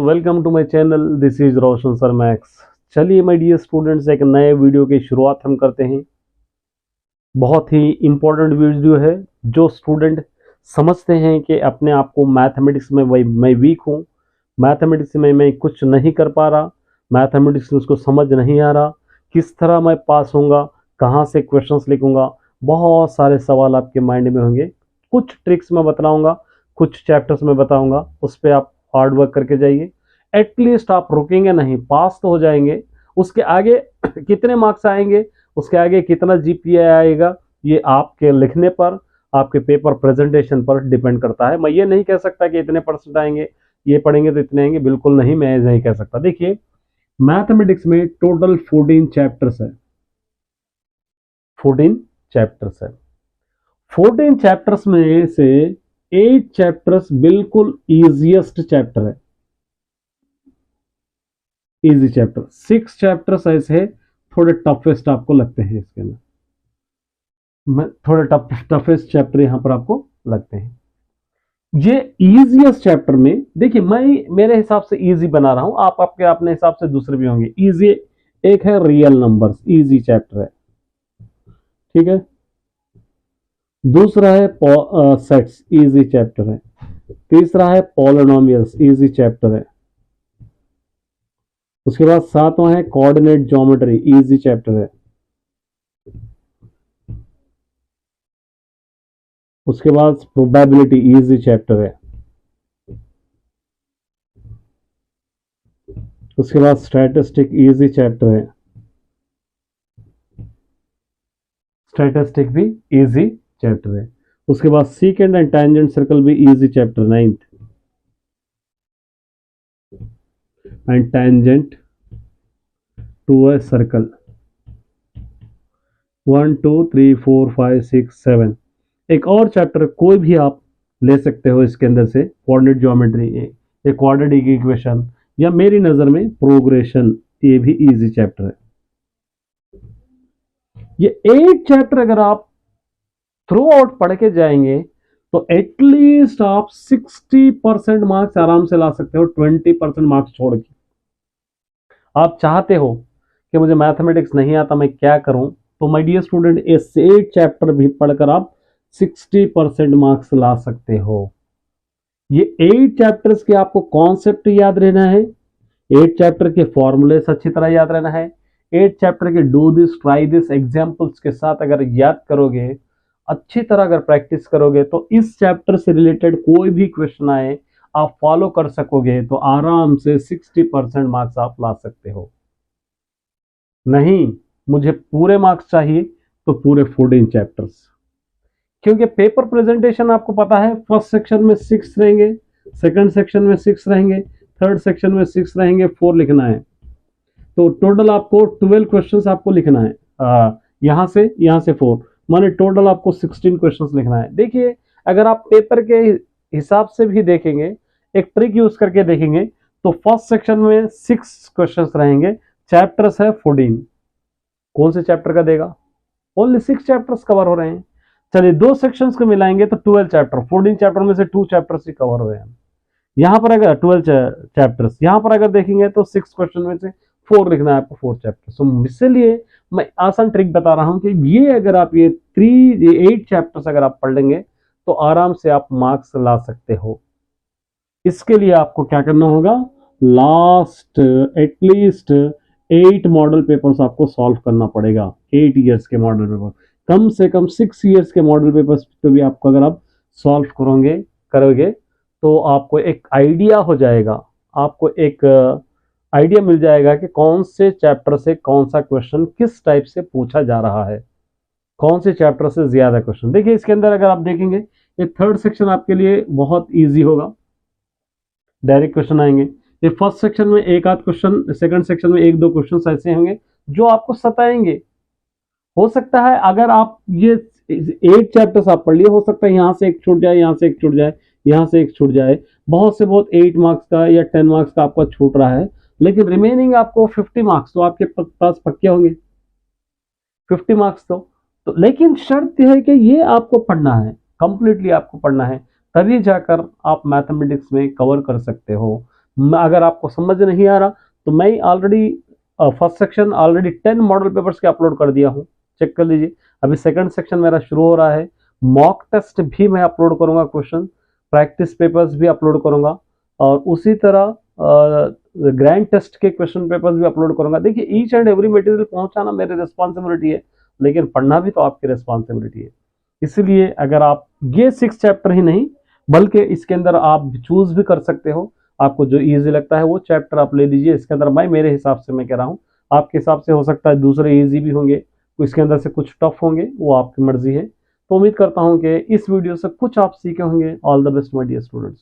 Welcome to my channel. This is Roshan sir Max. चलिए my dear students, एक नए video की शुरुआत हम करते हैं। बहुत ही इम्पोर्टेंट वीडियो है। जो स्टूडेंट समझते हैं कि अपने आप को मैथमेटिक्स में मैं वीक हूँ, मैथमेटिक्स में मैं कुछ नहीं कर पा रहा, मैथमेटिक्स में उसको समझ नहीं आ रहा, किस तरह मैं पास होऊंगा, कहाँ से क्वेश्चंस लिखूंगा, बहुत सारे सवाल आपके माइंड में होंगे। कुछ ट्रिक्स मैं बताऊंगा, कुछ चैप्टर्स में बताऊंगा, उस पर आप हार्ड वर्क करके जाइए। एटलीस्ट आप रुकेंगे नहीं, पास तो हो जाएंगे। उसके आगे कितने मार्क्स आएंगे, उसके आगे कितना जीपीए आएगा, ये आपके लिखने पर, आपके पेपर प्रेजेंटेशन पर डिपेंड करता है। मैं ये नहीं कह सकता कि इतने परसेंट आएंगे, ये पढ़ेंगे तो इतने आएंगे, बिल्कुल नहीं, मैं नहीं कह सकता। देखिए, मैथमेटिक्स में टोटल 14 चैप्टर्स है। 14 चैप्टर्स है। 14 चैप्टर्स में से 8 चैप्टर्स बिल्कुल इजीएस्ट चैप्टर है, इजी चैप्टर। 6 चैप्टर्स ऐसे थोड़े टफेस्ट आपको लगते हैं, इसके अंदर थोड़े टफेस्ट चैप्टर यहां पर आपको लगते हैं। ये इजीएस्ट चैप्टर में देखिए, मैं मेरे हिसाब से इजी बना रहा हूं, आप आपके अपने हिसाब से दूसरे भी होंगे। इजी एक है रियल नंबर्स, इजी चैप्टर है, ठीक है। दूसरा है सेट्स, इजी चैप्टर है। तीसरा है पॉलिनोमियल्स, इजी चैप्टर है। उसके बाद सातवां है कोऑर्डिनेट ज्योमेट्री, इजी चैप्टर है। उसके बाद प्रोबेबिलिटी, इजी चैप्टर है। उसके बाद स्टैटिस्टिक, इजी चैप्टर है। स्टैटिस्टिक भी इजी चैप्टर है। उसके बाद सीकेंड एंड टैंजेंट सर्कल भी easy chapter, 9th। And tangent to a circle, 1 2 3 4 5 6 7। एक और चैप्टर कोई भी आप ले सकते हो इसके अंदर से, कोऑर्डिनेट ज्योमेट्री, एक क्वाड्रेटिक इक्वेशन, या मेरी नजर में प्रोग्रेशन, ये भी इजी चैप्टर है। ये 8 चैप्टर अगर आप थ्रू आउट पढ़ के जाएंगे तो एटलीस्ट आप 60% मार्क्स आराम से ला सकते हो, 20% मार्क्स छोड़ के। आप चाहते हो कि मुझे मैथमेटिक्स नहीं आता, मैं क्या करूं, तो माय डियर स्टूडेंट, इस 8 चैप्टर भी पढ़कर आप 60% मार्क्स ला सकते हो। ये 8 चैप्टर्स के आपको कॉन्सेप्ट याद रहना है, 8 चैप्टर के फॉर्मूलेस अच्छी तरह याद रहना है, 8 चैप्टर के do this try this examples के साथ अगर याद करोगे, अच्छी तरह अगर प्रैक्टिस करोगे, तो इस चैप्टर से रिलेटेड कोई भी क्वेश्चन आए आप फॉलो कर सकोगे, तो आराम से 60% मार्क्स आप ला सकते हो। नहीं, मुझे पूरे मार्क्स चाहिए तो पूरे 14 चैप्टर्स, क्योंकि पेपर प्रेजेंटेशन आपको पता है, फर्स्ट सेक्शन में 6 रहेंगे, सेकंड सेक्शन में 6 रहेंगे, थर्ड सेक्शन में 6 रहेंगे, 4 लिखना है। तो टोटल आपको 12 क्वेश्चंस आपको लिखना है, यहां से 4, माने टोटल आपको 16 क्वेश्चंस लिखना है। देखिए, अगर आप पेपर के हिसाब से भी देखेंगे, एक ट्रिक यूज करके देखेंगे, तो फर्स्ट सेक्शन में 6 क्वेश्चंस रहेंगे, चैप्टर्स है 14। कौन से चैप्टर का देगा? ओनली 6 चैप्टर्स कवर हो रहे हैं। चलिए, 2 सेक्शंस को मिलाएंगे तो 12 चैप्टर, 14 चैप्टर में से 2 चैप्टर्स ही कवर हो रहे हैं। यहाँ पर अगर 12 चैप्टर्स, यहाँ पर अगर देखेंगे तो 6 क्वेश्चन में से 4 लिखना है आपको, 4 चैप्टर। तो इसलिए मैं आसान ट्रिक बता रहा हूं कि ये अगर आप ये 8 चैप्टर्स अगर आप पढ़ लेंगे तो आराम से आप मार्क्स ला सकते हो। इसके लिए आपको क्या करना होगा, लास्ट एटलीस्ट 8 मॉडल पेपर्स आपको सॉल्व करना पड़ेगा। 8 इयर्स के मॉडल पेपर, कम से कम 6 इयर्स के मॉडल पेपर्स तो भी आपको अगर आप सॉल्व करोगे तो आपको एक आइडिया हो जाएगा, आपको एक आइडिया मिल जाएगा कि कौन से चैप्टर से कौन सा क्वेश्चन किस टाइप से पूछा जा रहा है, कौन से चैप्टर से ज्यादा क्वेश्चन। देखिए, इसके अंदर अगर आप देखेंगे, ये थर्ड सेक्शन आपके लिए बहुत ईजी होगा, डायरेक्ट क्वेश्चन आएंगे। ये फर्स्ट सेक्शन में एक आध क्वेश्चन, सेकंड सेक्शन में 1-2 क्वेश्चन ऐसे होंगे जो आपको सताएंगे। हो सकता है अगर आप ये 8 चैप्टर्स आप पढ़ लिए, हो सकता है यहाँ से एक छूट जाए, यहाँ से एक छूट जाए, यहाँ से एक छूट जाए, बहुत से बहुत 8 मार्क्स का या 10 मार्क्स का आपका छूट रहा है, लेकिन रिमेनिंग आपको 50 मार्क्स तो आपके पास पक्के होंगे, 50 मार्क्स तो लेकिन शर्त यह है कि ये आपको पढ़ना है, कंप्लीटली आपको पढ़ना है, तभी जाकर आप मैथमेटिक्स में कवर कर सकते हो, अगर आपको समझ नहीं आ रहा तो मैं already first section already 10 model papers के अपलोड कर दिया हूँ, चेक कर लीजिए। अभी सेकंड सेक्शन मेरा शुरू हो रहा है, मॉक टेस्ट भी मैं अपलोड करूंगा, क्वेश्चन प्रैक्टिस पेपर्स भी अपलोड करूंगा, और उसी तरह ग्रैंड टेस्ट के क्वेश्चन पेपर्स भी अपलोड करूंगा। देखिए ईच एंड एवरी मटेरियल पहुंचाना मेरी रिस्पॉन्सिबिलिटी है, लेकिन पढ़ना भी तो आपकी रिस्पॉन्सिबिलिटी है। इसलिए अगर आप ये 6 चैप्टर ही नहीं बल्कि इसके अंदर आप चूज भी कर सकते हो, आपको जो इजी लगता है वो चैप्टर आप ले लीजिए। इसके अंदर मैं मेरे हिसाब से मैं कह रहा हूँ, आपके हिसाब से हो सकता है दूसरे इजी भी होंगे, इसके अंदर से कुछ टफ होंगे, वो आपकी मर्जी है। तो उम्मीद करता हूँ कि इस वीडियो से कुछ आप सीखे होंगे। All the best my dear students.